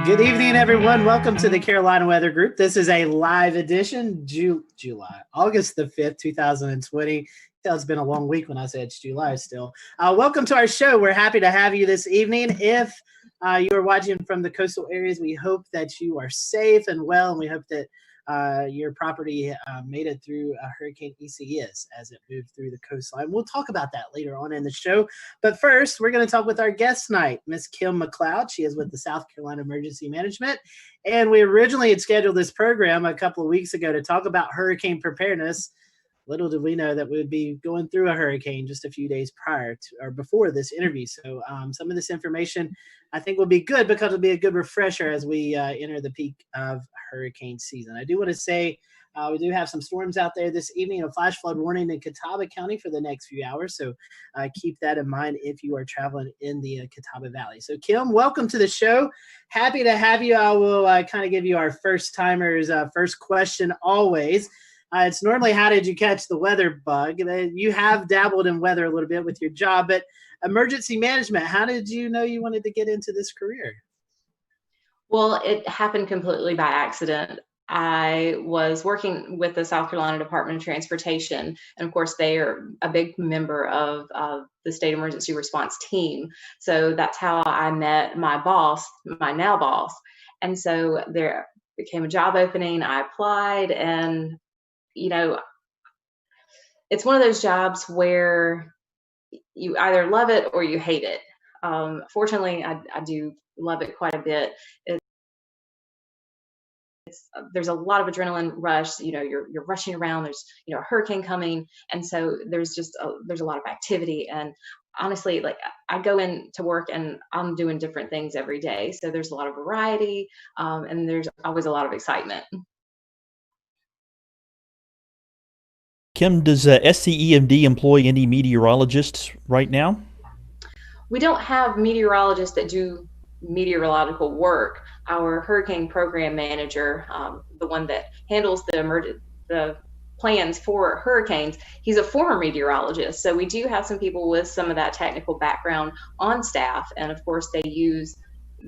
Good evening, everyone. Welcome to the Carolina Weather Group. This is a live edition, August the 5th, 2020. It's been a long week when I said it's July still. Welcome to our show. We're happy to have you this evening. If you are watching from the coastal areas, we hope that you are safe and well, and we hope that your property made it through Hurricane Isaias as it moved through the coastline. We'll talk about that later on in the show. But first, we're going to talk with our guest tonight, Miss Kim McLeod. She is with the South Carolina Emergency Management. And we originally had scheduled this program a couple of weeks ago to talk about hurricane preparedness. Little did we know that we would be going through a hurricane just a few days prior to, or before this interview. So some of this information I think will be good because it'll be a good refresher as we enter the peak of hurricane season. I do want to say we do have some storms out there this evening, a flash flood warning in Catawba County for the next few hours. So keep that in mind if you are traveling in the Catawba Valley. So Kim, welcome to the show. Happy to have you. I will kind of give you our first timers first question always. It's normally, how did you catch the weather bug? You have dabbled in weather a little bit with your job, but emergency management, how did you know you wanted to get into this career? Well, it happened completely by accident. I was working with the South Carolina Department of Transportation, and of course, they are a big member of the state emergency response team. So that's how I met my boss, my now boss. And so there became a job opening. I applied, and you know, it's one of those jobs where you either love it or you hate it. Fortunately, I do love it quite a bit. There's a lot of adrenaline rush. You're rushing around. There's a hurricane coming, and so there's a lot of activity. And honestly, like, I go into work and I'm doing different things every day. So there's a lot of variety, and there's always a lot of excitement. Kim, does SCEMD employ any meteorologists right now? We don't have meteorologists that do meteorological work. Our hurricane program manager, the one that handles the plans for hurricanes, he's a former meteorologist. So we do have some people with some of that technical background on staff, and of course they use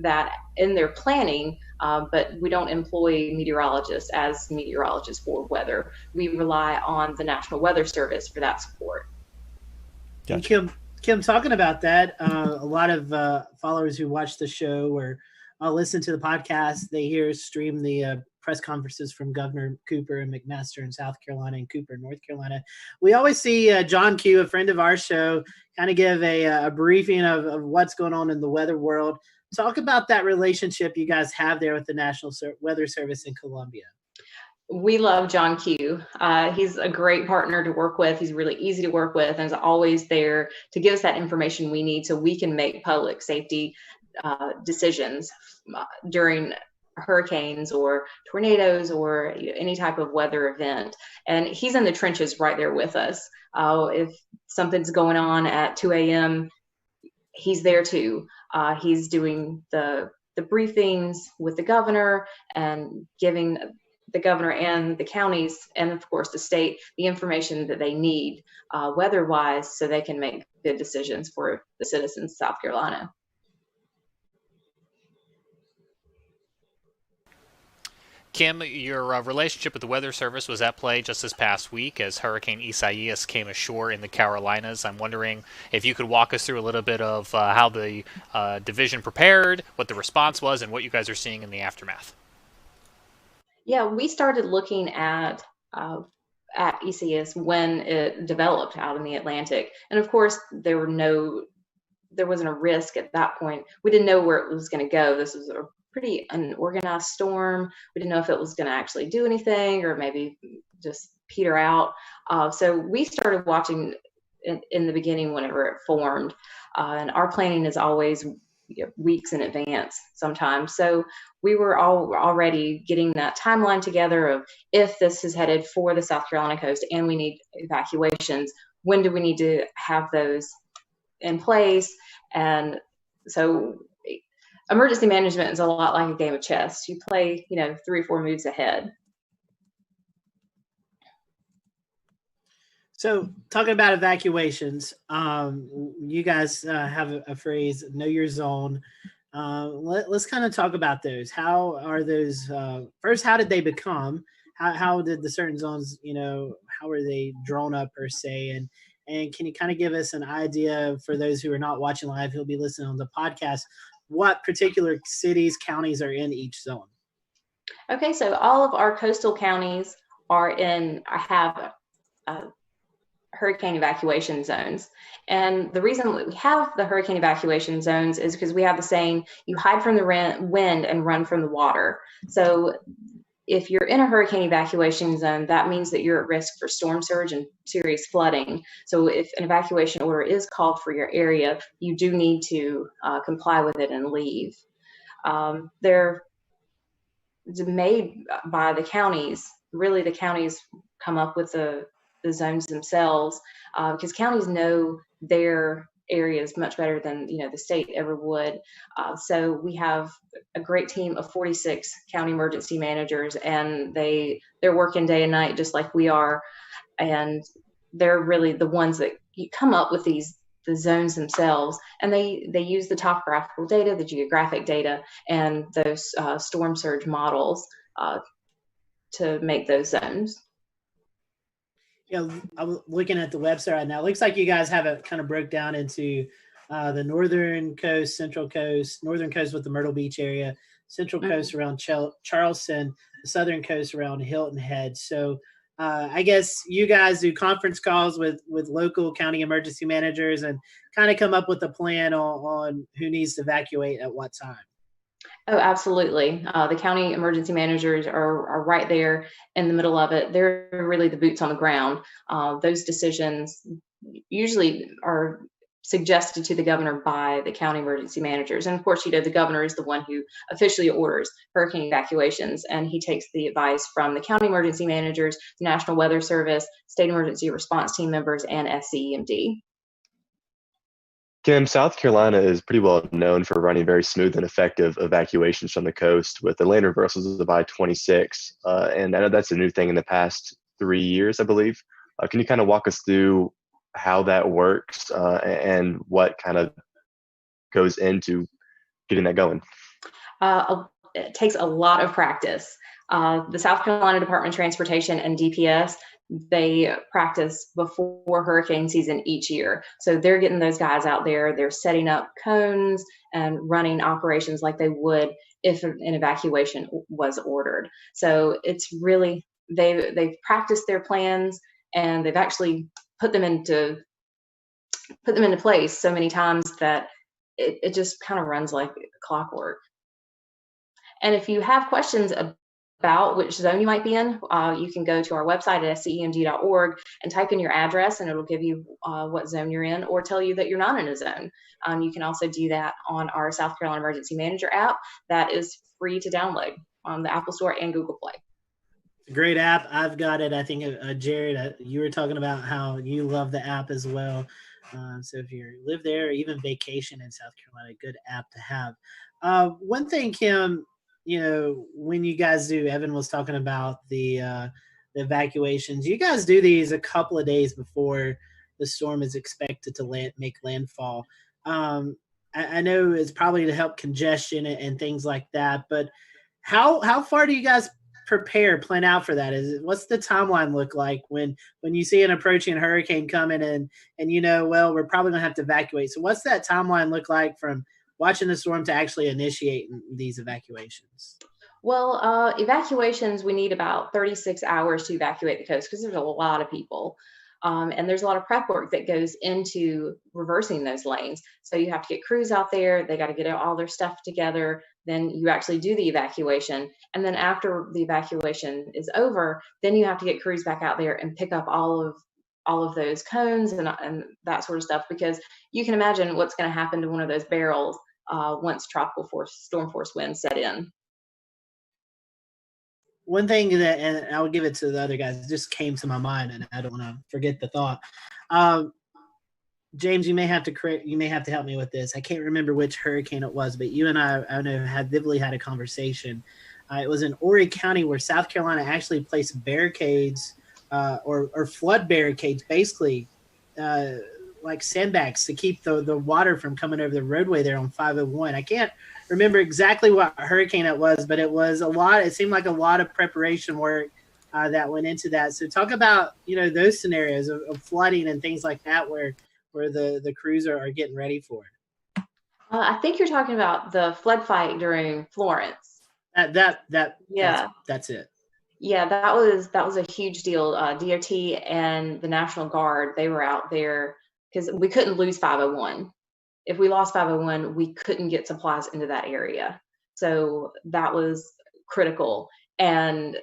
that in their planning, but we don't employ meteorologists as meteorologists for weather. We rely on the National Weather Service for that support. Gotcha. Kim, talking about that, a lot of followers who watch the show or listen to the podcast, they hear us stream the press conferences from Governor Cooper and McMaster in South Carolina and Cooper in North Carolina. We always see John Q, a friend of our show, kind of give a briefing of what's going on in the weather world. Talk about that relationship you guys have there with the National Weather Service in Columbia. We love John Q. He's a great partner to work with. He's really easy to work with and is always there to give us that information we need so we can make public safety decisions during hurricanes or tornadoes or any type of weather event. And he's in the trenches right there with us. If something's going on at 2 a.m., he's there too. He's doing the briefings with the governor and giving the governor and the counties and of course the state the information that they need weather-wise so they can make good decisions for the citizens of South Carolina. Kim, your relationship with the Weather Service was at play just this past week as Hurricane Isaias came ashore in the Carolinas. I'm wondering if you could walk us through a little bit of how the division prepared, what the response was, and what you guys are seeing in the aftermath. Yeah, we started looking at Isaias when it developed out in the Atlantic. And of course, there wasn't a risk at that point. We didn't know where it was going to go. This was a pretty unorganized storm. We didn't know if it was going to actually do anything or maybe just peter out. So we started watching in the beginning whenever it formed. And our planning is always weeks in advance sometimes. So we were already getting that timeline together of if this is headed for the South Carolina coast and we need evacuations, when do we need to have those in place? And so emergency management is a lot like a game of chess. You play, 3 or 4 moves ahead. So talking about evacuations, you guys have a phrase, know your zone. Let's kind of talk about those. How are those? First, how did they become? How did the certain zones, how are they drawn up per se? And can you kind of give us an idea for those who are not watching live, who'll be listening on the podcast, what particular cities, counties are in each zone? Okay, so all of our coastal counties have hurricane evacuation zones. And the reason that we have the hurricane evacuation zones is because we have the saying, you hide from the wind and run from the water. So if you're in a hurricane evacuation zone, that means that you're at risk for storm surge and serious flooding. So if an evacuation order is called for your area, you do need to comply with it and leave. They're made by the counties. Really, the counties come up with the zones themselves because counties know their areas much better than the state ever would. So we have a great team of 46 county emergency managers, and they're working day and night just like we are, and they're really the ones that come up with the zones themselves, and they use the topographical data, the geographic data, and those storm surge models to make those zones. I'm looking at the website right now. It looks like you guys have it kind of broke down into the northern coast, central coast, northern coast with the Myrtle Beach area, central coast around Charleston, the southern coast around Hilton Head. So I guess you guys do conference calls with local county emergency managers and kind of come up with a plan on who needs to evacuate at what time. Oh, absolutely. The county emergency managers are right there in the middle of it. They're really the boots on the ground. Those decisions usually are suggested to the governor by the county emergency managers. And of course, the governor is the one who officially orders hurricane evacuations, and he takes the advice from the county emergency managers, the National Weather Service, state emergency response team members, and SCEMD. Kim, South Carolina is pretty well known for running very smooth and effective evacuations from the coast with the lane reversals of I-26. And I know that's a new thing in the past 3 years, I believe. Can you kind of walk us through how that works and what kind of goes into getting that going? It takes a lot of practice. The South Carolina Department of Transportation and DPS, they practice before hurricane season each year. So they're getting those guys out there. They're setting up cones and running operations like they would if an evacuation was ordered. So it's really, they've practiced their plans, and they've actually put them into place so many times that it just kind of runs like clockwork. And if you have questions about which zone you might be in, you can go to our website at scemd.org and type in your address, and it'll give you what zone you're in, or tell you that you're not in a zone. You can also do that on our South Carolina Emergency Manager app that is free to download on the Apple Store and Google Play. It's a great app. I've got it. I think, Jared, you were talking about how you love the app as well. So if you live there or even vacation in South Carolina, good app to have. One thing, Kim, when you guys do, Evan was talking about the evacuations. You guys do these a couple of days before the storm is expected to make landfall. I know it's probably to help congestion and things like that, but how far do you guys plan out for that? What's the timeline look like when you see an approaching hurricane coming and we're probably gonna have to evacuate? So what's that timeline look like from watching the storm to actually initiating these evacuations? Well, evacuations, we need about 36 hours to evacuate the coast because there's a lot of people. And there's a lot of prep work that goes into reversing those lanes. So you have to get crews out there. They got to get all their stuff together. Then you actually do the evacuation. And then after the evacuation is over, then you have to get crews back out there and pick up all of those cones and that sort of stuff, because you can imagine what's going to happen to one of those barrels once storm force winds set in. One thing that, and I'll give it to the other guys, just came to my mind, and I don't want to forget the thought. James, you may have to help me with this. I can't remember which hurricane it was, but you and I know had vividly had a conversation. It was in Horry County where South Carolina actually placed barricades or flood barricades, basically like sandbags to keep the water from coming over the roadway there on 501. I can't remember exactly what hurricane it was, but it was a lot. It seemed like a lot of preparation work that went into that. So talk about, those scenarios of flooding and things like that where the crews are getting ready for it. I think you're talking about the flood fight during Florence. That's it. Yeah, that was a huge deal. DOT and the National Guard, they were out there because we couldn't lose 501. If we lost 501, we couldn't get supplies into that area. So that was critical. And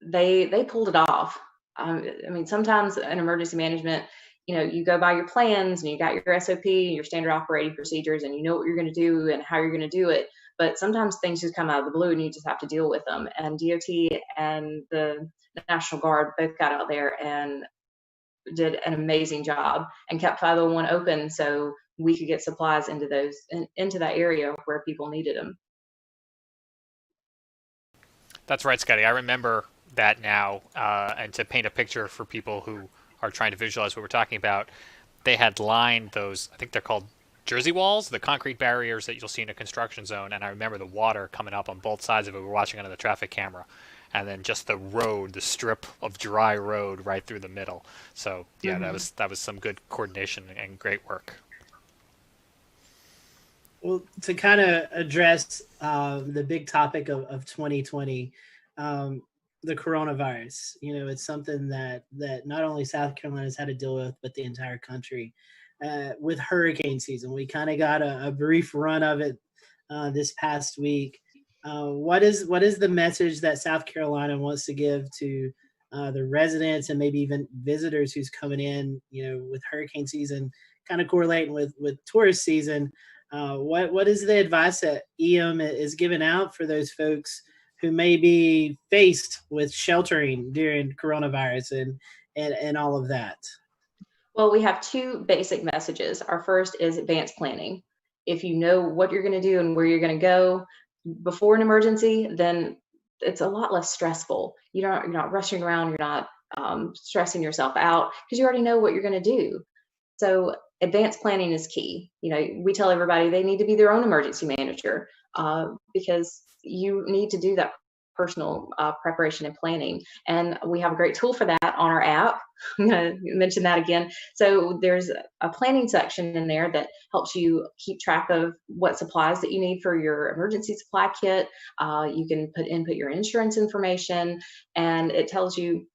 they pulled it off. I mean, sometimes in emergency management, you go by your plans and you got your SOP, your standard operating procedures, and you know what you're going to do and how you're going to do it. But sometimes things just come out of the blue and you just have to deal with them. And DOT and the National Guard both got out there and did an amazing job and kept 501 open so we could get supplies into that area where people needed them. That's right, Scotty. I remember that now. And to paint a picture for people who are trying to visualize what we're talking about, they had lined those, I think they're called Jersey walls, the concrete barriers that you'll see in a construction zone. And I remember the water coming up on both sides of it. We were watching under the traffic camera. And then just the road, the strip of dry road right through the middle. So yeah, that was some good coordination and great work. Well, to kind of address the big topic of 2020, the coronavirus, it's something that not only South Carolina's had to deal with, but the entire country. With hurricane season, we kind of got a brief run of it this past week. What is the message that South Carolina wants to give to the residents and maybe even visitors who's coming in, with hurricane season kind of correlating with tourist season? What is the advice that EM is giving out for those folks who may be faced with sheltering during coronavirus and all of that? Well, we have two basic messages. Our first is advanced planning. If you know what you're going to do and where you're going to go before an emergency, then it's a lot less stressful. You're not rushing around. You're not stressing yourself out because you already know what you're going to do. So advanced planning is key. We tell everybody they need to be their own emergency manager because you need to do that personal preparation and planning. And we have a great tool for that on our app. I'm going to mention that again. So there's a planning section in there that helps you keep track of what supplies that you need for your emergency supply kit. You can input your insurance information, and it tells you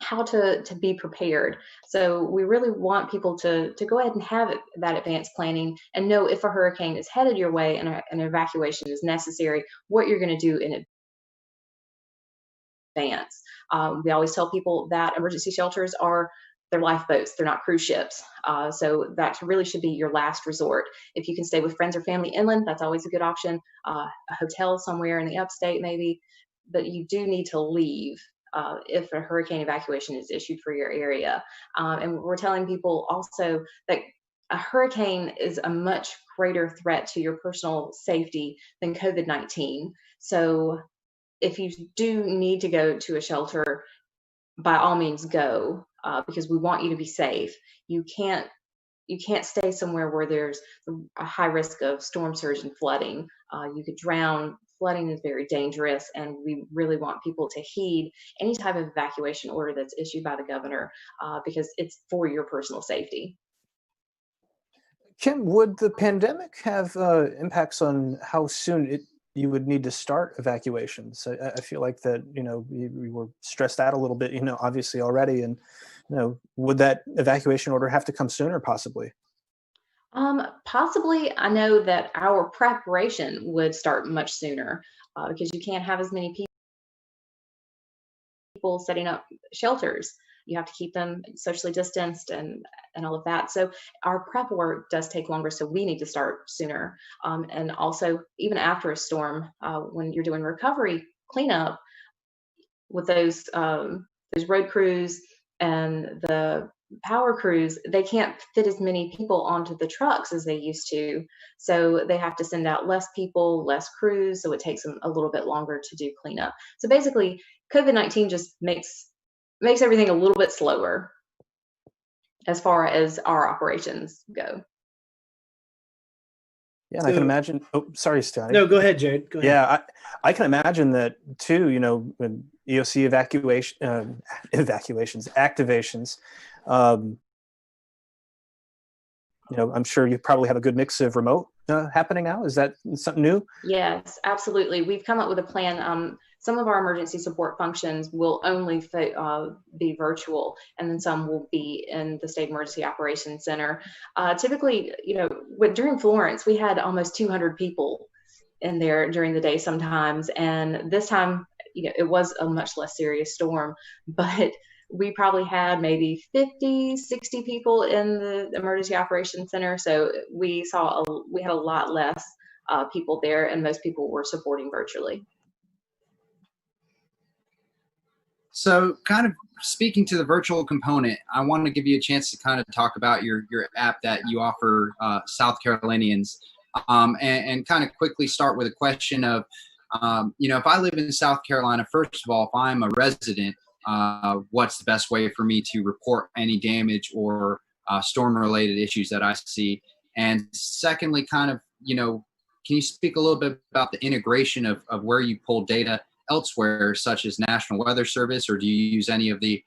how to be prepared. So we really want people to go ahead and have that advanced planning and know if a hurricane is headed your way and an evacuation is necessary, what you're going to do in advance. We always tell people that emergency shelters they're lifeboats, they're not cruise ships. So that really should be your last resort. If you can stay with friends or family inland, that's always a good option. A hotel somewhere in the upstate maybe, but you do need to leave if a hurricane evacuation is issued for your area. And we're telling people also that a hurricane is a much greater threat to your personal safety than COVID-19. So if you do need to go to a shelter, by all means go, because we want you to be safe. You can't stay somewhere where there's a high risk of storm surge and flooding. You could drown. Flooding is very dangerous, and we really want people to heed any type of evacuation order that's issued by the governor because it's for your personal safety. Kim, would the pandemic have impacts on how soon you would need to start evacuations? I feel like that, we were stressed out a little bit, obviously already, and would that evacuation order have to come sooner, possibly? Possibly. I know that our preparation would start much sooner because you can't have as many people setting up shelters. You have to keep them socially distanced and all of that. So our prep work does take longer, so we need to start sooner. And also, even after a storm, when you're doing recovery cleanup with those road crews and the power crews, they can't fit as many people onto the trucks as they used to. So they have to send out less people, less crews. So it takes them a little bit longer to do cleanup. So basically, COVID-19 just makes everything a little bit slower. as far as our operations go. Yeah, and I can imagine. Oh, sorry, Scotty. No, go ahead, Jared. Go ahead. Yeah, I can imagine that too. You know, when EOC evacuations, activations. You know, I'm sure you probably have a good mix of remote happening now. Is that something new? Yes, absolutely. We've come up with a plan. Some of our emergency support functions will only be virtual, and then some will be in the State Emergency Operations Center. Typically, you know, during Florence, we had almost 200 people in there during the day sometimes, and this time, you know, it was a much less serious storm, but we probably had maybe 50, 60 people in the Emergency Operations Center. So we had a lot less people there, and most people were supporting virtually. So kind of speaking to the virtual component, I want to give you a chance to kind of talk about your app that you offer South Carolinians, and kind of quickly start with a question of, you know, if I live in South Carolina, first of all, if I'm a resident, what's the best way for me to report any damage or storm-related issues that I see? And secondly, kind of, you know, can you speak a little bit about the integration of where you pull data elsewhere, such as National Weather Service, or do you use any of the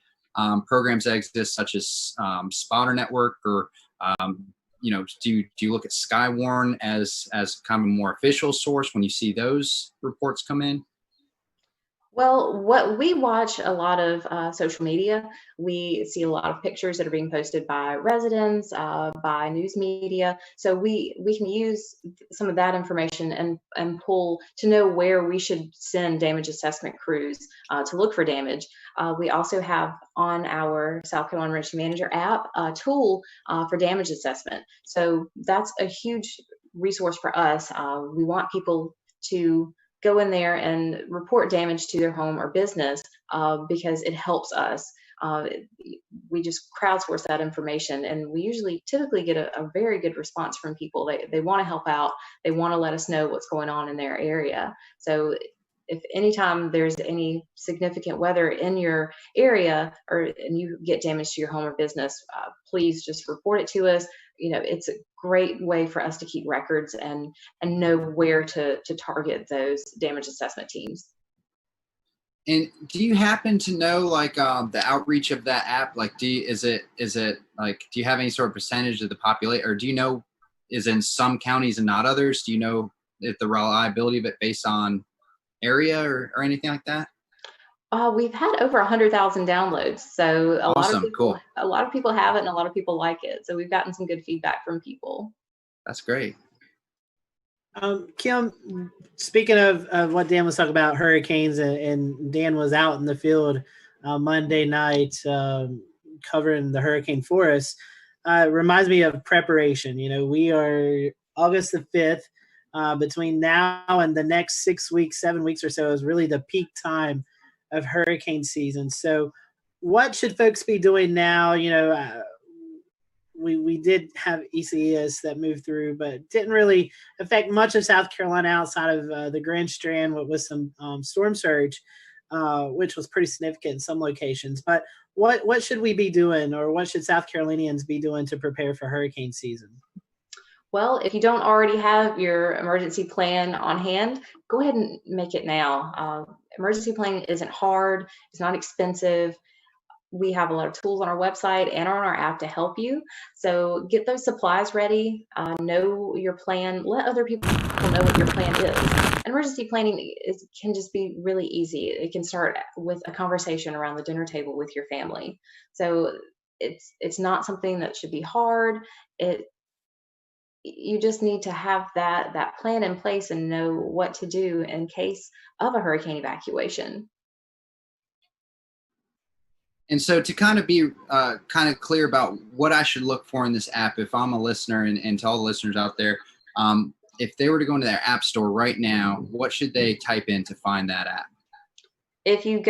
programs that exist, such as Spotter Network, or you know, do you look at Skywarn as kind of a more official source when you see those reports come in? Well, what we watch a lot of social media. We see a lot of pictures that are being posted by residents, by news media. So we can use some of that information and pull to know where we should send damage assessment crews to look for damage. We also have on our South Carolina Emergency Manager app a tool for damage assessment. So that's a huge resource for us. We want people to go in there and report damage to their home or business because it helps us. We just crowdsource that information, and we typically get a very good response from people. They want to help out. They want to let us know what's going on in their area. So if anytime there's any significant weather in your area and you get damage to your home or business, please just report it to us. You know, it's a great way for us to keep records and know where to target those damage assessment teams. And do you happen to know, like, the outreach of that app? Like, is it like, do you have any sort of percentage of the population, or do you know, is in some counties and not others? Do you know if the reliability of it based on area or anything like that? We've had over 100,000 downloads, so Awesome. Cool. A lot of people have it, and a lot of people like it. So we've gotten some good feedback from people. That's great. Kim, speaking of what Dan was talking about, hurricanes, and Dan was out in the field Monday night covering the hurricane for us. It reminds me of preparation. You know, we are August the 5th. Between now and the next 6 weeks, 7 weeks or so is really the peak time of hurricane season. So what should folks be doing now? You know, we did have Isaias that moved through, but didn't really affect much of South Carolina outside of the Grand Strand with some storm surge, which was pretty significant in some locations. But what should we be doing, or what should South Carolinians be doing to prepare for hurricane season? Well, if you don't already have your emergency plan on hand, go ahead and make it now. Emergency planning isn't hard. It's not expensive. We have a lot of tools on our website and on our app to help you. So get those supplies ready, know your plan, let other people know what your plan is. Emergency planning can just be really easy. It can start with a conversation around the dinner table with your family. So it's not something that should be hard. You just need to have that plan in place and know what to do in case of a hurricane evacuation. And so to kind of be kind of clear about what I should look for in this app, if I'm a listener, and to all the listeners out there, if they were to go into their app store right now, what should they type in to find that app? If you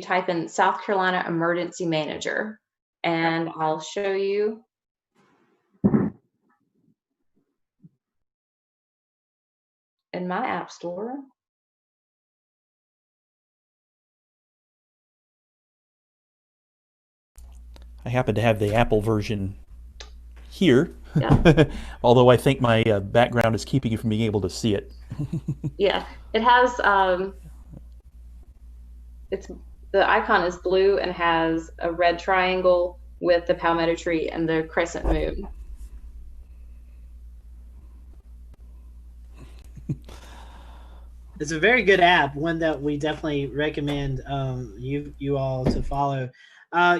type in South Carolina Emergency Manager, and I'll show you. In my app store. I happen to have the Apple version here, Yeah. although I think my background is keeping you from being able to see it. Yeah, it has it's the icon is blue and has a red triangle with the palmetto tree and the crescent moon. It's a very good app, one that we definitely recommend you all to follow.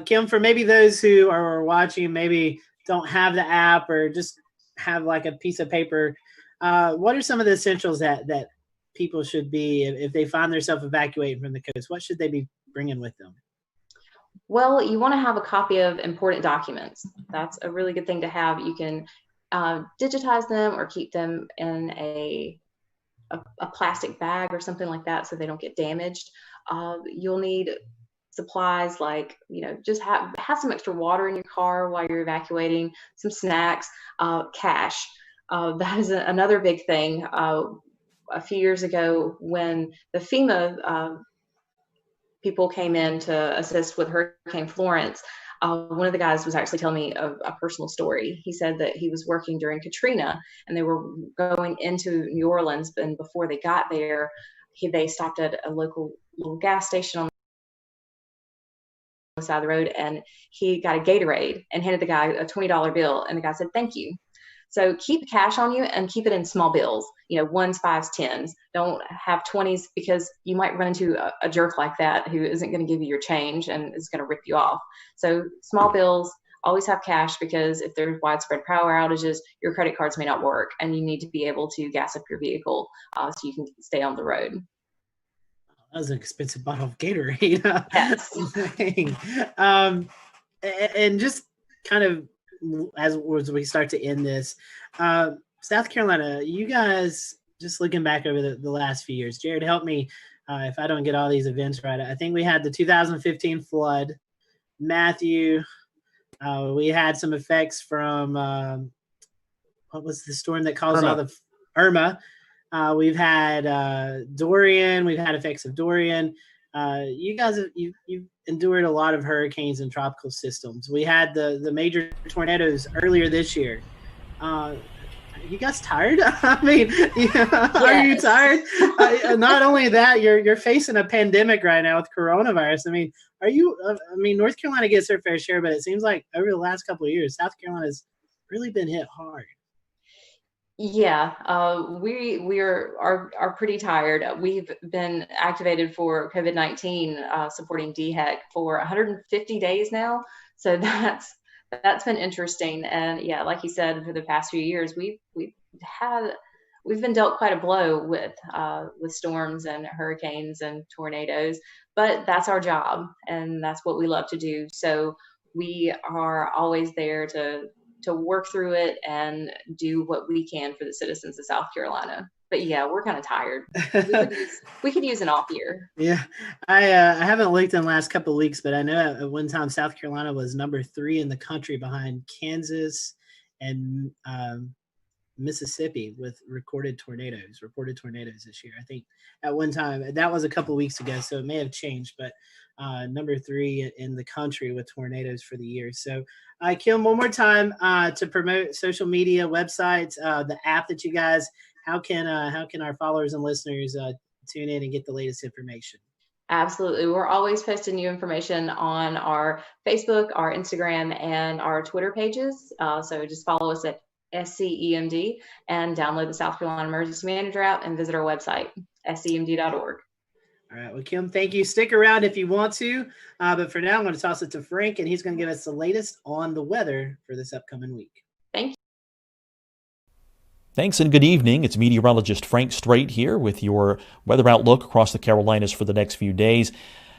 Kim, for maybe those who are watching, maybe don't have the app or just have like a piece of paper, what are some of the essentials that people should be if they find themselves evacuating from the coast? What should they be bringing with them? Well, you want to have a copy of important documents. That's a really good thing to have. You can digitize them or keep them in a plastic bag or something like that so they don't get damaged. You'll need supplies like, just have some extra water in your car while you're evacuating, some snacks, cash. That is another big thing. A few years ago when the FEMA people came in to assist with Hurricane Florence, one of the guys was actually telling me a personal story. He said that he was working during Katrina and they were going into New Orleans, and before they got there, they stopped at a local little gas station on the side of the road, and he got a Gatorade and handed the guy a $20 bill, and the guy said, "Thank you." So keep cash on you and keep it in small bills, ones, fives, tens. Don't have 20s because you might run into a jerk like that who isn't going to give you your change and is going to rip you off. So small bills, always have cash, because if there's widespread power outages, your credit cards may not work and you need to be able to gas up your vehicle so you can stay on the road. That was an expensive bottle of Gatorade. Yes. And just kind of as we start to end this, South Carolina, you guys, just looking back over the last few years, Jared, help me if I don't get all these events right. I think we had the 2015 flood, Matthew. We had some effects from what was the storm that caused all the Irma. We've had Dorian. We've had effects of Dorian. You guys, you've endured a lot of hurricanes and tropical systems. We had the major tornadoes earlier this year. Are you guys tired? I mean, yes. Are you tired? Not only that, you're facing a pandemic right now with coronavirus. I mean, are you? I mean, North Carolina gets their fair share, but it seems like over the last couple of years, South Carolina's really been hit hard. Yeah, we are pretty tired. We've been activated for COVID-19, supporting DHEC for 150 days now. So that's been interesting. And yeah, like you said, for the past few years, we've been dealt quite a blow with storms and hurricanes and tornadoes. But that's our job, and that's what we love to do. So we are always there to work through it and do what we can for the citizens of South Carolina. But yeah, we're kind of tired. We could use an off year. Yeah, I haven't looked in the last couple of weeks, but I know at one time South Carolina was number 3 in the country behind Kansas and Mississippi with reported tornadoes this year. I think at one time, that was a couple of weeks ago, so it may have changed, but number 3 in the country with tornadoes for the year. So Kim, one more time to promote social media, websites, the app that you guys, how can our followers and listeners tune in and get the latest information? Absolutely. We're always posting new information on our Facebook, our Instagram, and our Twitter pages. So just follow us at SCEMD and download the South Carolina Emergency Manager app and visit our website, scemd.org. All right. Well, Kim, thank you. Stick around if you want to. But for now, I'm going to toss it to Frank, and he's going to give us the latest on the weather for this upcoming week. Thank you. Thanks and good evening. It's meteorologist Frank Strait here with your weather outlook across the Carolinas for the next few days.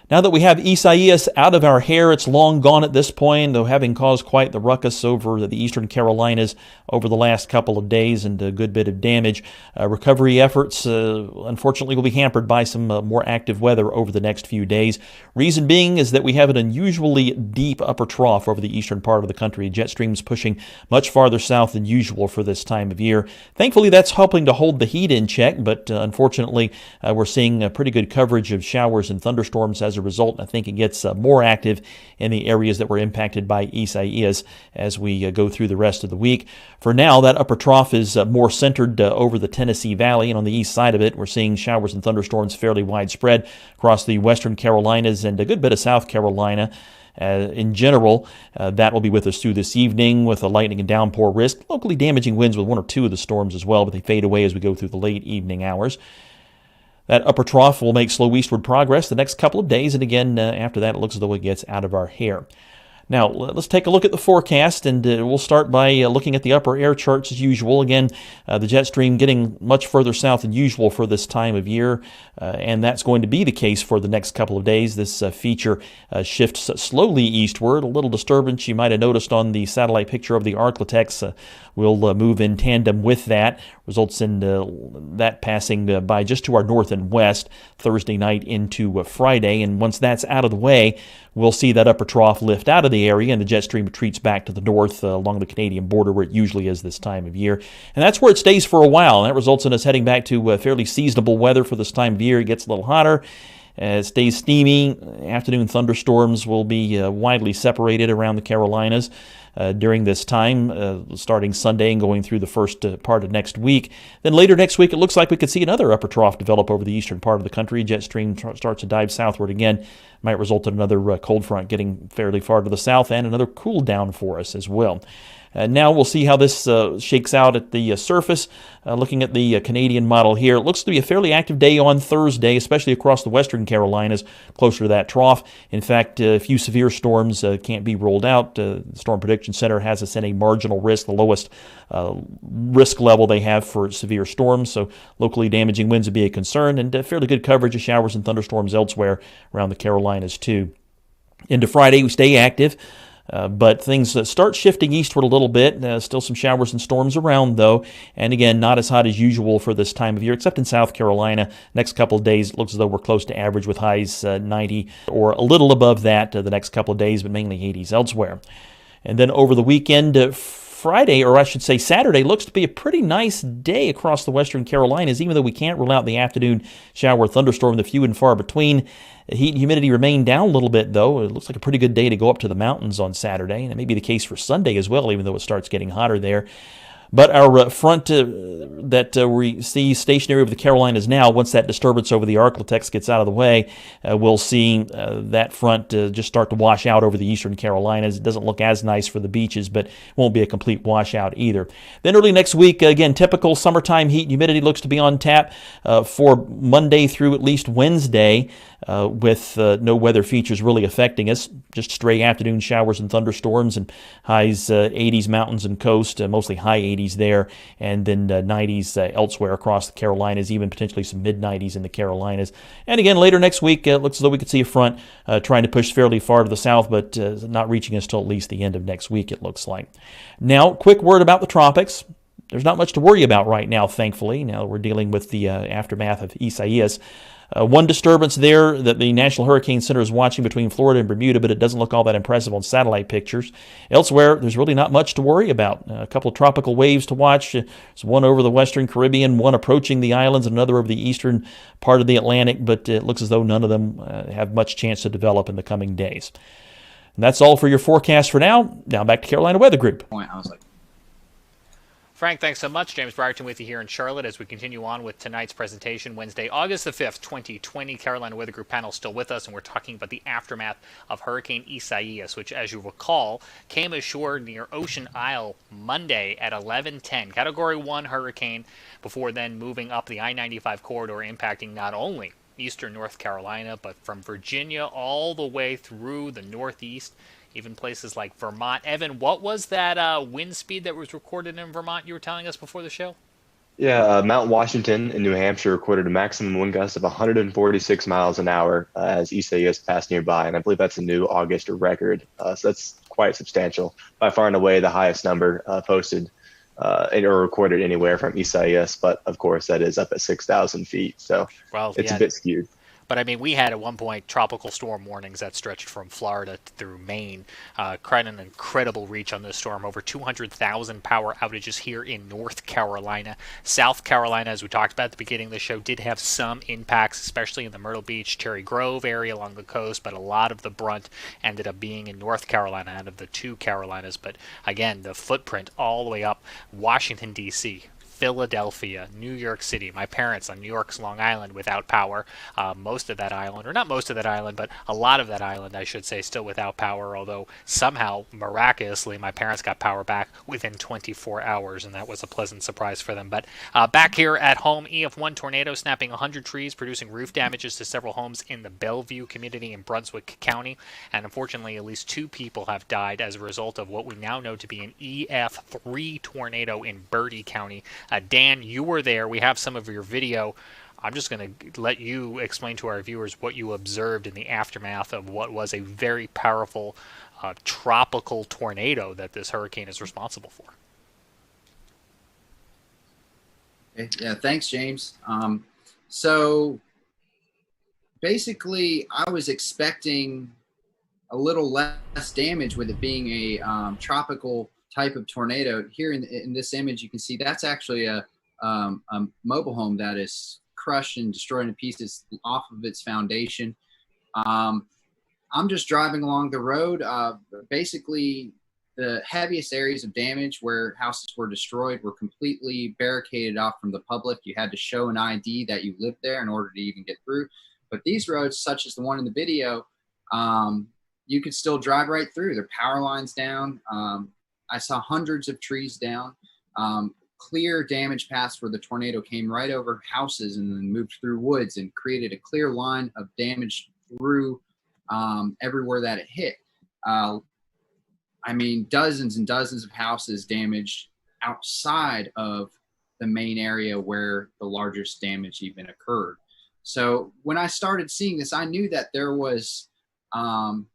Now that we have Isaias out of our hair, it's long gone at this point, though having caused quite the ruckus over the eastern Carolinas over the last couple of days and a good bit of damage. Recovery efforts, unfortunately, will be hampered by some more active weather over the next few days. Reason being is that we have an unusually deep upper trough over the eastern part of the country. Jet streams pushing much farther south than usual for this time of year. Thankfully, that's helping to hold the heat in check, but unfortunately, we're seeing pretty good coverage of showers and thunderstorms as a a result. I think it gets more active in the areas that were impacted by Isaias as we go through the rest of the week. For now, that upper trough is more centered over the Tennessee Valley, and on the east side of it, we're seeing showers and thunderstorms fairly widespread across the western Carolinas and a good bit of South Carolina. In general, that will be with us through this evening with a lightning and downpour risk. Locally damaging winds with one or two of the storms as well, but they fade away as we go through the late evening hours. That upper trough will make slow eastward progress the next couple of days, and again, after that, it looks as though it gets out of our hair. Now, let's take a look at the forecast, and we'll start by looking at the upper air charts as usual. Again, the jet stream getting much further south than usual for this time of year, and that's going to be the case for the next couple of days. This feature shifts slowly eastward. A little disturbance you might have noticed on the satellite picture of the Arklatex will move in tandem with that. Results in that passing by just to our north and west Thursday night into Friday, and once that's out of the way, we'll see that upper trough lift out of the area, and the jet stream retreats back to the north along the Canadian border where it usually is this time of year. And that's where it stays for a while, and that results in us heading back to fairly seasonable weather for this time of year. It gets a little hotter. It stays steamy. Afternoon thunderstorms will be widely separated around the Carolinas during this time, starting Sunday and going through the first part of next week. Then later next week, it looks like we could see another upper trough develop over the eastern part of the country. Jet stream starts to dive southward again. Might result in another cold front getting fairly far to the south and another cool down for us as well. Now we'll see how this shakes out at the surface. Looking at the Canadian model here, it looks to be a fairly active day on Thursday, especially across the western Carolinas, closer to that trough. In fact, a few severe storms can't be ruled out. The Storm Prediction Center has us in a marginal risk, the lowest risk level they have for severe storms, so locally damaging winds would be a concern, and fairly good coverage of showers and thunderstorms elsewhere around the Carolinas too. Into Friday, we stay active. But things start shifting eastward a little bit. Still some showers and storms around, though. And again, not as hot as usual for this time of year, except in South Carolina. Next couple of days, it looks as though we're close to average with highs 90 or a little above that the next couple of days, but mainly 80s elsewhere. And then over the weekend, Friday, or I should say Saturday, looks to be a pretty nice day across the western Carolinas, even though we can't rule out the afternoon shower thunderstorm, the few and far between. The heat and humidity remain down a little bit, though. It looks like a pretty good day to go up to the mountains on Saturday, and it may be the case for Sunday as well, even though it starts getting hotter there. But our front that we see stationary over the Carolinas now, once that disturbance over the Arklatex gets out of the way, we'll see that front just start to wash out over the eastern Carolinas. It doesn't look as nice for the beaches, but won't be a complete washout either. Then early next week, again, typical summertime heat and humidity looks to be on tap for Monday through at least Wednesday, with no weather features really affecting us. Just stray afternoon showers and thunderstorms, and highs 80s mountains and coast, mostly high 80s there, and then 90s elsewhere across the Carolinas, even potentially some mid-90s in the Carolinas. And again, later next week, it looks as though we could see a front trying to push fairly far to the south, but not reaching us till at least the end of next week, it looks like. Now, quick word about the tropics. There's not much to worry about right now, thankfully. Now we're dealing with the aftermath of Isaias. One disturbance there that the National Hurricane Center is watching between Florida and Bermuda, but it doesn't look all that impressive on satellite pictures. Elsewhere, there's really not much to worry about. A couple of tropical waves to watch. There's one over the western Caribbean, one approaching the islands, and another over the eastern part of the Atlantic, but it looks as though none of them have much chance to develop in the coming days. And that's all for your forecast for now. Now back to Carolina Weather Group. Frank, thanks so much. James Briarton with you here in Charlotte as we continue on with tonight's presentation, Wednesday, August the 5th, 2020. Carolina Weather Group panel still with us, and we're talking about the aftermath of Hurricane Isaias, which, as you recall, came ashore near Ocean Isle Monday at 11:10. Category 1 hurricane, before then moving up the I-95 corridor, impacting not only eastern North Carolina, but from Virginia all the way through the Northeast, even places like Vermont. Evan, what was that wind speed that was recorded in Vermont you were telling us before the show? Yeah, Mount Washington in New Hampshire recorded a maximum wind gust of 146 miles an hour as Isaias passed nearby, and I believe that's a new August record. So that's quite substantial. By far and away the highest number posted or recorded anywhere from Isaias, but of course that is up at 6,000 feet, so it's a bit skewed. But I mean, we had at one point tropical storm warnings that stretched from Florida through Maine. Quite an incredible reach on this storm. Over 200,000 power outages here in North Carolina. South Carolina, as we talked about at the beginning of the show, did have some impacts, especially in the Myrtle Beach, Cherry Grove area along the coast, but a lot of the brunt ended up being in North Carolina out of the two Carolinas. But again, the footprint all the way up Washington, D.C., Philadelphia, New York City. My parents on New York's Long Island without power. Most of that island, or not most of that island, but a lot of that island, I should say, still without power, although somehow, miraculously, my parents got power back within 24 hours, and that was a pleasant surprise for them. But back here at home, EF1 tornado snapping 100 trees, producing roof damages to several homes in the Bellevue community in Brunswick County, and unfortunately, at least 2 people have died as a result of what we now know to be an EF3 tornado in Bertie County. Dan, you were there. We have some of your video. I'm just going to let you explain to our viewers what you observed in the aftermath of what was a very powerful tropical tornado that this hurricane is responsible for. Yeah, thanks, James. So basically, I was expecting a little less damage with it being a tropical type of tornado. Here in this image, you can see that's actually a mobile home that is crushed and destroyed in pieces off of its foundation. I'm just driving along the road. Basically, the heaviest areas of damage where houses were destroyed were completely barricaded off from the public. You had to show an ID that you lived there in order to even get through. But these roads, such as the one in the video, you could still drive right through. There are power lines down. I saw hundreds of trees down, clear damage paths where the tornado came right over houses and then moved through woods and created a clear line of damage through everywhere that it hit. I mean, dozens and dozens of houses damaged outside of the main area where the largest damage even occurred. So when I started seeing this, I knew that there was kind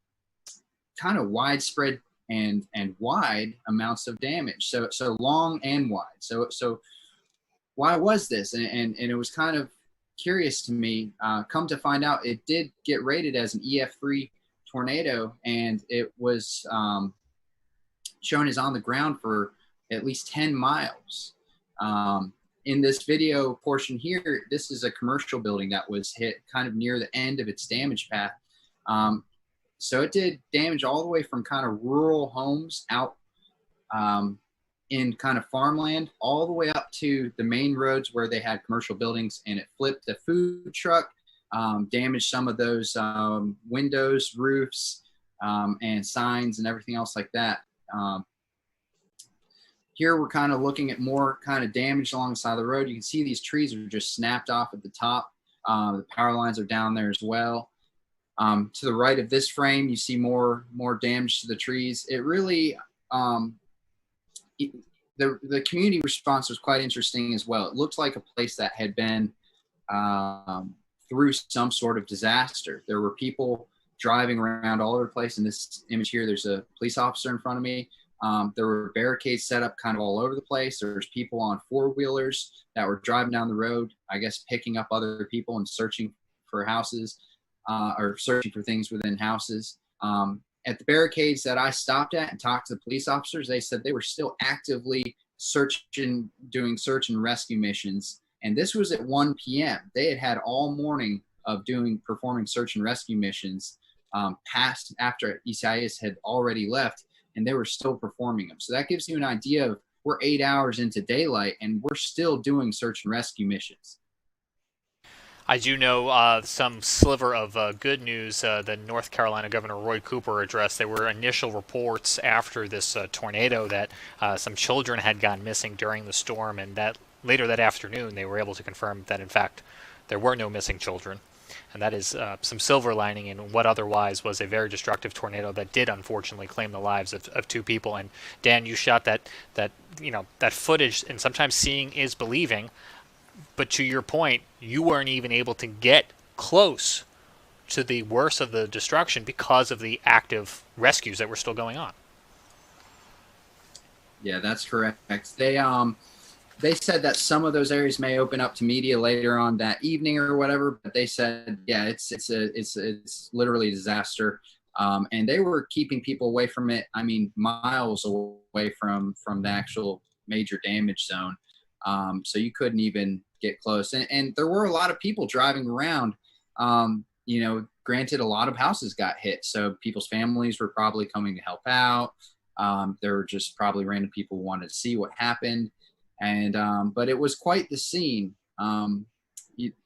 of widespread and wide amounts of damage, so long and wide. So why was this? And it was kind of curious to me. Come to find out, it did get rated as an EF3 tornado, and it was shown as on the ground for at least 10 miles. In this video portion here, this is a commercial building that was hit kind of near the end of its damage path. So it did damage all the way from kind of rural homes out in kind of farmland all the way up to the main roads where they had commercial buildings, and it flipped a food truck, damaged some of those windows, roofs, and signs and everything else like that. Here we're kind of looking at more kind of damage along the side of the road. You can see these trees are just snapped off at the top. The power lines are down there as well. To the right of this frame, you see more damage to the trees. It really, the community response was quite interesting as well. It looked like a place that had been through some sort of disaster. There were people driving around all over the place. In this image here, there's a police officer in front of me. There were barricades set up kind of all over the place. There's people on 4-wheelers that were driving down the road, I guess picking up other people and searching for houses. Or searching for things within houses. At the barricades that I stopped at and talked to the police officers, they said they were still actively doing search and rescue missions. And this was at 1 p.m. They had all morning of performing search and rescue missions past after Isaias had already left, and they were still performing them. So that gives you an idea of we're 8 hours into daylight and we're still doing search and rescue missions. I do know some sliver of good news that North Carolina Governor Roy Cooper addressed. There were initial reports after this tornado that some children had gone missing during the storm, and that later that afternoon they were able to confirm that, in fact, there were no missing children. And that is some silver lining in what otherwise was a very destructive tornado that did unfortunately claim the lives of 2 people. And Dan, you shot that footage, and sometimes seeing is believing. But to your point, you weren't even able to get close to the worst of the destruction because of the active rescues that were still going on. Yeah, that's correct. They they said that some of those areas may open up to media later on that evening or whatever, but they said, yeah, it's literally a disaster. And they were keeping people away from it. I mean, miles away from the actual major damage zone. So you couldn't even get close. And there were a lot of people driving around. You know, granted, a lot of houses got hit. So people's families were probably coming to help out. There were just probably random people who wanted to see what happened. And but it was quite the scene.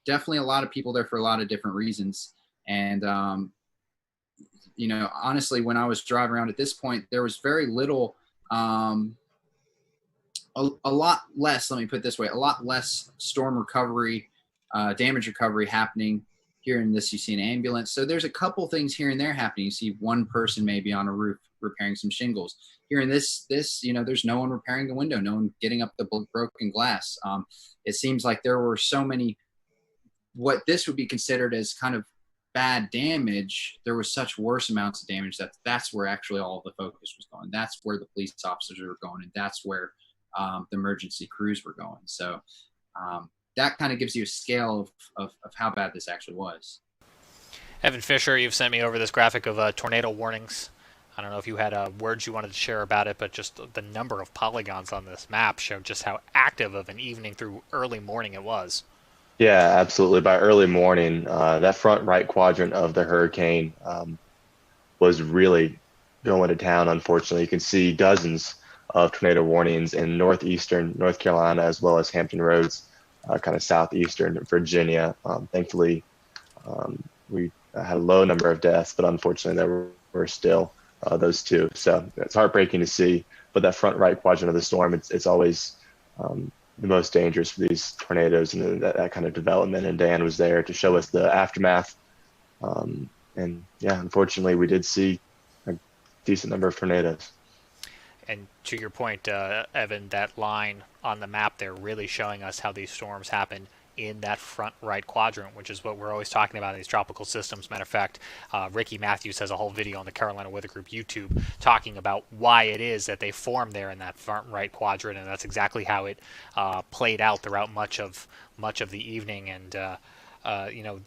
Definitely a lot of people there for a lot of different reasons. And you know, honestly, when I was driving around at this point, there was very little, a lot less, let me put it this way, a lot less storm recovery, damage recovery happening here in this. You see an ambulance. So there's a couple things here and there happening. You see one person maybe on a roof repairing some shingles. Here in this, you know, there's no one repairing the window, no one getting up the broken glass. It seems like there were so many, what this would be considered as kind of bad damage, there was such worse amounts of damage that's where actually all the focus was going. That's where the police officers were going, and that's where the emergency crews were going. So that kind of gives you a scale of how bad this actually was. Evan Fisher, you've sent me over this graphic of tornado warnings. I don't know if you had words you wanted to share about it, but just the number of polygons on this map showed just how active of an evening through early morning it was. Yeah, absolutely. By early morning, that front right quadrant of the hurricane was really going to town, unfortunately. You can see dozens of tornado warnings in northeastern North Carolina, as well as Hampton Roads, kind of southeastern Virginia. Thankfully, we had a low number of deaths, but unfortunately there were still those two. So it's heartbreaking to see. But that front right quadrant of the storm, it's always the most dangerous for these tornadoes and that kind of development. And Dan was there to show us the aftermath. And yeah, unfortunately, we did see a decent number of tornadoes. And to your point, Evan, that line on the map there really showing us how these storms happen in that front right quadrant, which is what we're always talking about in these tropical systems. Matter of fact, Ricky Matthews has a whole video on the Carolina Weather Group YouTube talking about why it is that they form there in that front right quadrant, and that's exactly how it played out throughout much of the evening. And you know,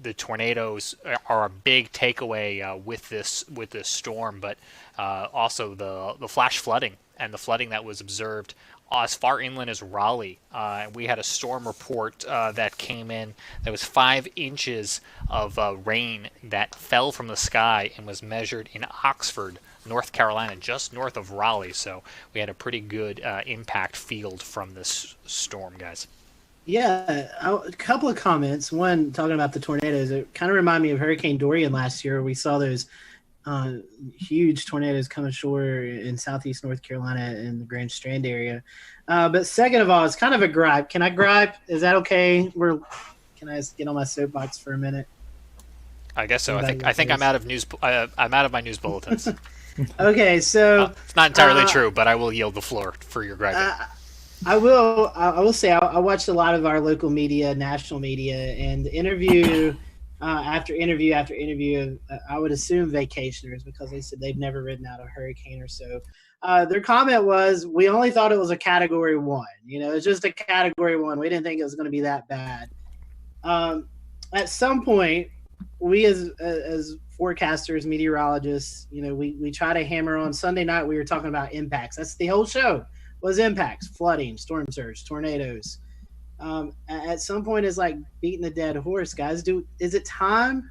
the tornadoes are a big takeaway with this storm, but also the flash flooding and the flooding that was observed as far inland as Raleigh. We had a storm report that came in. There was 5 inches of rain that fell from the sky and was measured in Oxford, North Carolina, just north of Raleigh. So we had a pretty good impact field from this storm, guys. Yeah, a couple of comments. One, talking about the tornadoes, it kind of reminded me of Hurricane Dorian last year. We saw those huge tornadoes come ashore in southeast North Carolina in the Grand Strand area. But second of all, it's kind of a gripe. Can I gripe? Is that okay? Can I just get on my soapbox for a minute? I guess so. I think I'm out of news. I'm out of my news bulletins. Okay, so it's not entirely true, but I will yield the floor for your griping. I will say I watched a lot of our local media, national media, and interview after interview after interview. I would assume vacationers, because they said they've never ridden out a hurricane or so. Their comment was, "We only thought it was a Category 1. You know, it's just a Category 1. We didn't think it was going to be that bad." At some point, we as forecasters, meteorologists, you know, we try to hammer on. Sunday night, we were talking about impacts. That's the whole show. Was impacts, flooding, storm surge, tornadoes. At some point, it's like beating the dead horse, guys. Is it time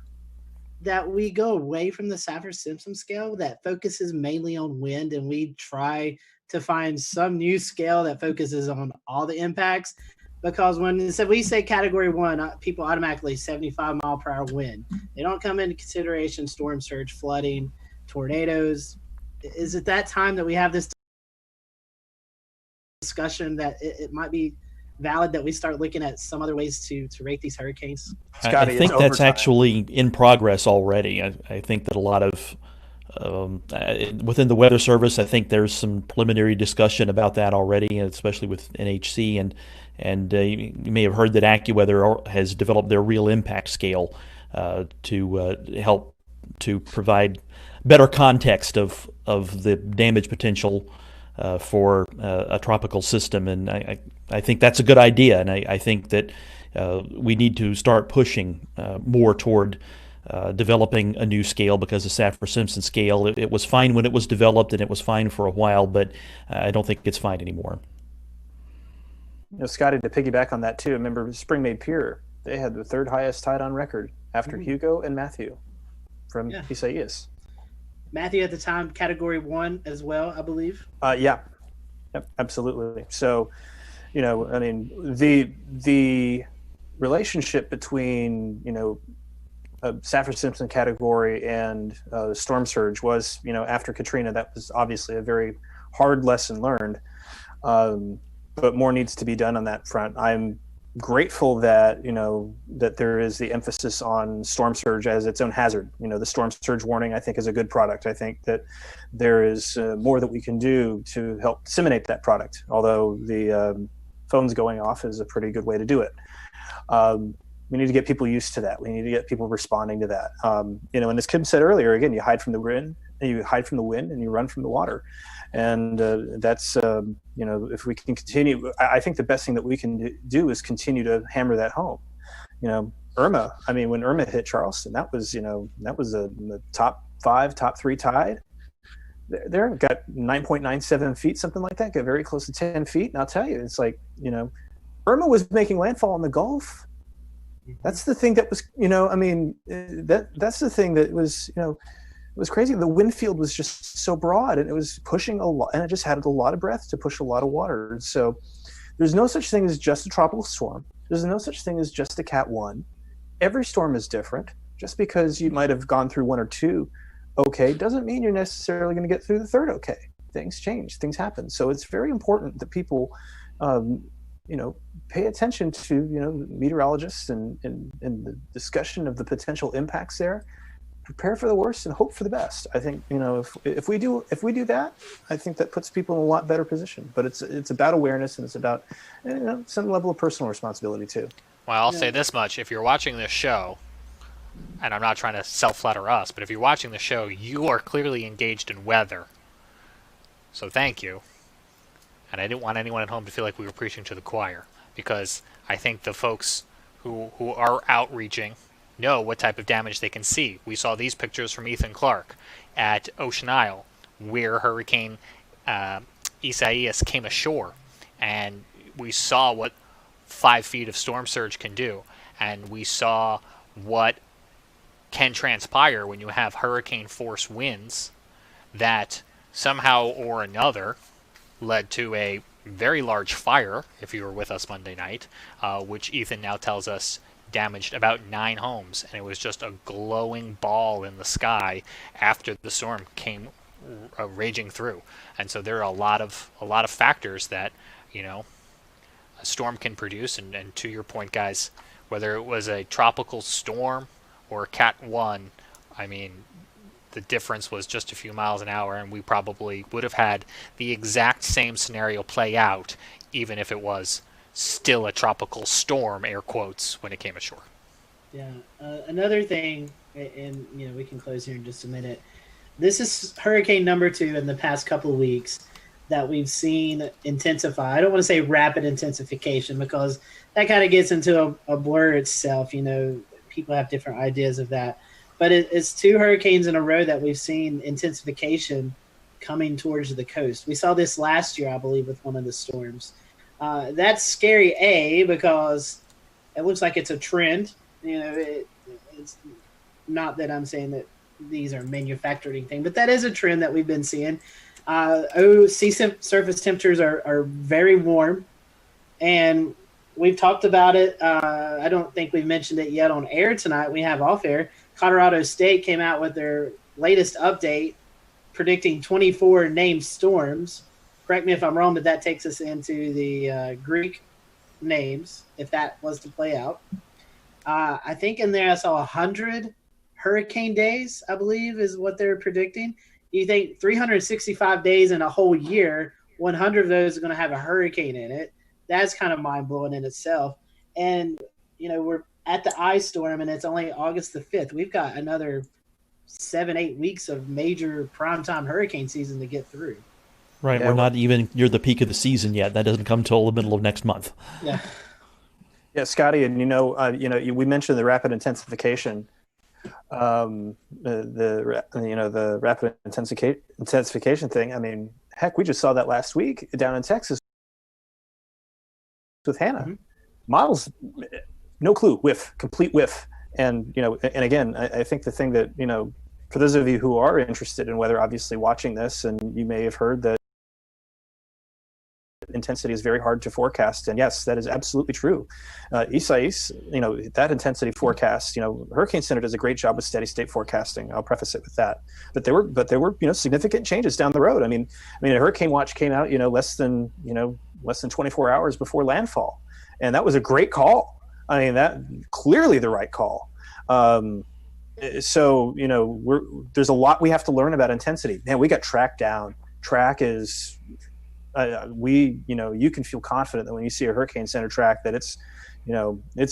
that we go away from the Saffir-Simpson scale that focuses mainly on wind, and we try to find some new scale that focuses on all the impacts? Because when we say Category 1, people automatically 75-mile-per-hour wind. They don't come into consideration storm surge, flooding, tornadoes. Is it that time that we have this discussion that it might be valid that we start looking at some other ways to rate these hurricanes? Scotty, I think that's actually in progress already. I think that a lot of within the Weather Service, I think there's some preliminary discussion about that already, especially with NHC, and you may have heard that AccuWeather has developed their real impact scale to help to provide better context of the damage potential for a tropical system, and I think that's a good idea, and I think that we need to start pushing more toward developing a new scale, because the Saffir-Simpson scale, it was fine when it was developed and it was fine for a while, but I don't think it's fine anymore. Scotty, to piggyback on that too, remember Spring-Made Pier, they had the third highest tide on record after Hugo and Matthew from Isaias. Matthew at the time, Category 1 as well, I believe. Yep, absolutely. So, I mean, the relationship between, a Saffir-Simpson category and storm surge was, after Katrina, that was obviously a very hard lesson learned. But more needs to be done on that front. I'm grateful that that there is the emphasis on storm surge as its own hazard. The storm surge warning, I think, is a good product. I think that there is more that we can do to help disseminate that product, although the phones going off is a pretty good way to do it. We need to get people used to that. We need to get people responding to that. And as Kim said earlier, again, you hide from the wind, and you run from the water. And that's, if we can continue, I think the best thing that we can do is continue to hammer that home. Irma, I mean, when Irma hit Charleston, that was the top 3 tide. There got 9.97 feet, something like that, got very close to 10 feet. And I'll tell you, it's like, Irma was making landfall in the Gulf. That's the thing that was, that's the thing that was, it was crazy. The wind field was just so broad, and it was pushing a lot, and it just had a lot of breath to push a lot of water. So there's no such thing as just a tropical storm. There's no such thing as just a Cat 1. Every storm is different. Just because you might have gone through 1 or 2 okay doesn't mean you're necessarily going to get through the 3rd okay. Things change, things happen. So it's very important that people pay attention to meteorologists and the discussion of the potential impacts there. Prepare for the worst and hope for the best. I think if we do that, I think that puts people in a lot better position. But it's about awareness, and it's about some level of personal responsibility too. Well, I'll say this much: if you're watching this show, and I'm not trying to self-flatter us, but if you're watching the show, you are clearly engaged in weather. So thank you. And I didn't want anyone at home to feel like we were preaching to the choir, because I think the folks who are outreaching know what type of damage they can see. We saw these pictures from Ethan Clark at Ocean Isle, where Hurricane Isaias came ashore, and we saw what 5 feet of storm surge can do, and we saw what can transpire when you have hurricane force winds that somehow or another led to a very large fire, if you were with us Monday night, which Ethan now tells us damaged about 9 homes, and it was just a glowing ball in the sky after the storm came raging through. And so there are a lot of factors that a storm can produce, and to your point, guys, whether it was a tropical storm or Cat 1, I mean, the difference was just a few miles an hour, and we probably would have had the exact same scenario play out, even if it was still a tropical storm, air quotes, when it came ashore. Yeah. Another thing, and we can close here in just a minute. This is hurricane number 2 in the past couple of weeks that we've seen intensify. I don't want to say rapid intensification, because that kind of gets into a blur itself. People have different ideas of that. But it's 2 hurricanes in a row that we've seen intensification coming towards the coast. We saw this last year, I believe, with one of the storms. That's scary, because it looks like it's a trend. It's not that I'm saying that these are manufactured anything, but that is a trend that we've been seeing. Sea surface temperatures are very warm, and we've talked about it. I don't think we've mentioned it yet on air tonight. We have off air. Colorado State came out with their latest update predicting 24 named storms. Correct me if I'm wrong, but that takes us into the Greek names, if that was to play out. I think in there I saw 100 hurricane days, I believe, is what they're predicting. You think 365 days in a whole year, 100 of those are going to have a hurricane in it. That's kind of mind-blowing in itself. And, we're at the ice storm, and it's only August the 5th. We've got another 7-8 weeks of major primetime hurricane season to get through. Right. Yeah, We're not even near the peak of the season yet. That doesn't come till the middle of next month. Yeah. Yeah, Scotty, and we mentioned the rapid intensification. The rapid intensification thing. I mean, heck, we just saw that last week down in Texas with Hannah. Mm-hmm. Models, no clue, complete whiff. And and again, I think the thing that for those of you who are interested in weather, obviously watching this, and you may have heard that intensity is very hard to forecast, and yes, that is absolutely true. Isaias, that intensity forecast, Hurricane Center does a great job with steady state forecasting. I'll preface it with that. But there were significant changes down the road. I mean, a hurricane watch came out less than 24 hours before landfall, and that was a great call. I mean, that clearly the right call. So there's a lot we have to learn about intensity. Man, we got track down. Track is you can feel confident that when you see a Hurricane Center track that it's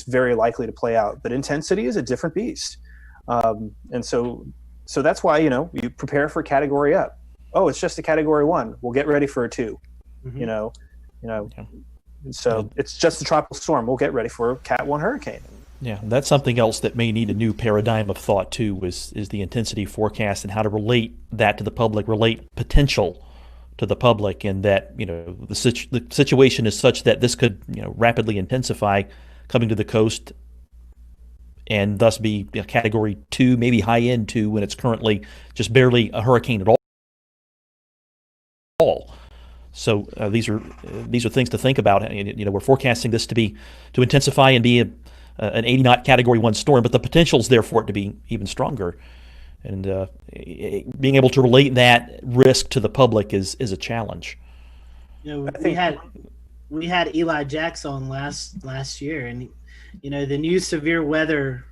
very likely to play out. But intensity is a different beast, and so that's why you prepare for category up. Oh, it's just a category 1. We'll get ready for a 2. Yeah. So it's just a tropical storm. We'll get ready for a Cat 1 hurricane. Yeah, that's something else that may need a new paradigm of thought too. Is the intensity forecast and how to relate that to the public, relate potential to the public, and that the situation is such that this could rapidly intensify coming to the coast, and thus be a category 2, maybe high end 2, when it's currently just barely a hurricane at all. So these are things to think about. We're forecasting this to intensify and be an 80 knot category 1 storm, but the potential is there for it to be even stronger. And being able to relate that risk to the public is a challenge. We had Eli Jacks on last year, and the new severe weather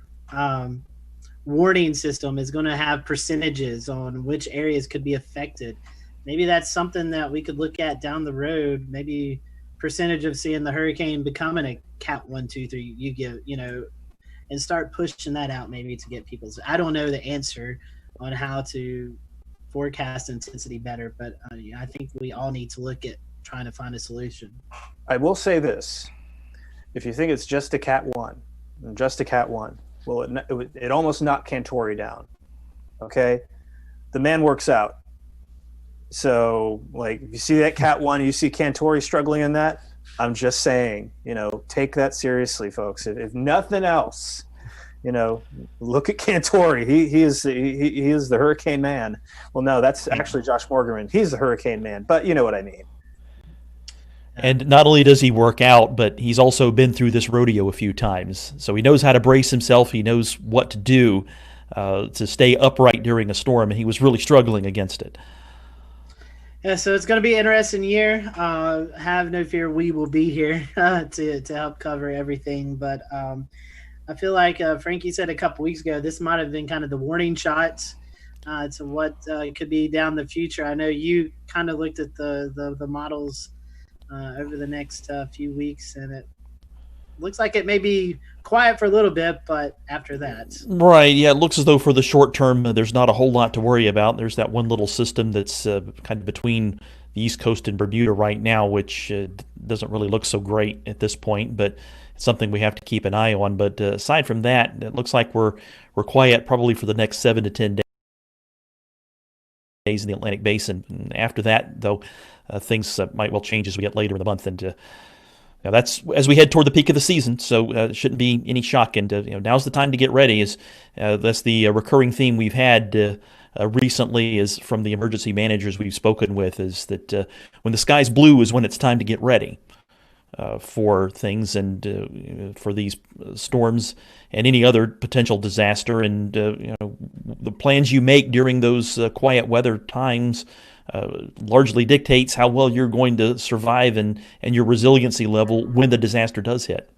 warning system is going to have percentages on which areas could be affected. Maybe that's something that we could look at down the road. Maybe percentage of seeing the hurricane becoming a Cat 1, 2, 3. You give and start pushing that out, maybe to get people's. I don't know the answer on how to forecast intensity better, but I think we all need to look at trying to find a solution. I will say this: if you think it's just a Cat 1, well, it almost knocked Cantori down. Okay, the man works out. So, if you see that Cat 1, you see Cantori struggling in that. I'm just saying, take that seriously, folks. If nothing else, look at Cantori. He is the hurricane man. Well, no, that's actually Josh Morgerman. He's the hurricane man, but you know what I mean. And not only does he work out, but he's also been through this rodeo a few times. So he knows how to brace himself. He knows what to do to stay upright during a storm, and he was really struggling against it. Yeah, so it's going to be an interesting year. Have no fear, we will be here to help cover everything. But I feel like Frankie said a couple weeks ago, this might have been kind of the warning shots to what could be down the future. I know you kind of looked at the models over the next few weeks, and it looks like it may be quiet for a little bit, but after that. Right, yeah, it looks as though for the short term, there's not a whole lot to worry about. There's that one little system that's kind of between the East Coast and Bermuda right now, which doesn't really look so great at this point, but it's something we have to keep an eye on. But aside from that, it looks like we're quiet probably for the next 7 to 10 days in the Atlantic Basin. And after that, though, things might well change as we get later in the month, and now that's as we head toward the peak of the season, so it shouldn't be any shock. And now's the time to get ready. That's the recurring theme we've had recently, is from the emergency managers we've spoken with, is that when the sky's blue is when it's time to get ready for things, and for these storms and any other potential disaster. And the plans you make during those quiet weather times largely dictates how well you're going to survive and your resiliency level when the disaster does hit.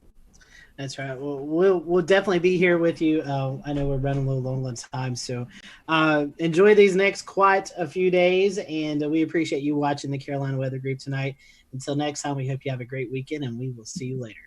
That's right. Well, we'll definitely be here with you. I know we're running a little long on time, so enjoy these next quite a few days, and we appreciate you watching the Carolina Weather Group tonight. Until next time, we hope you have a great weekend, and we will see you later.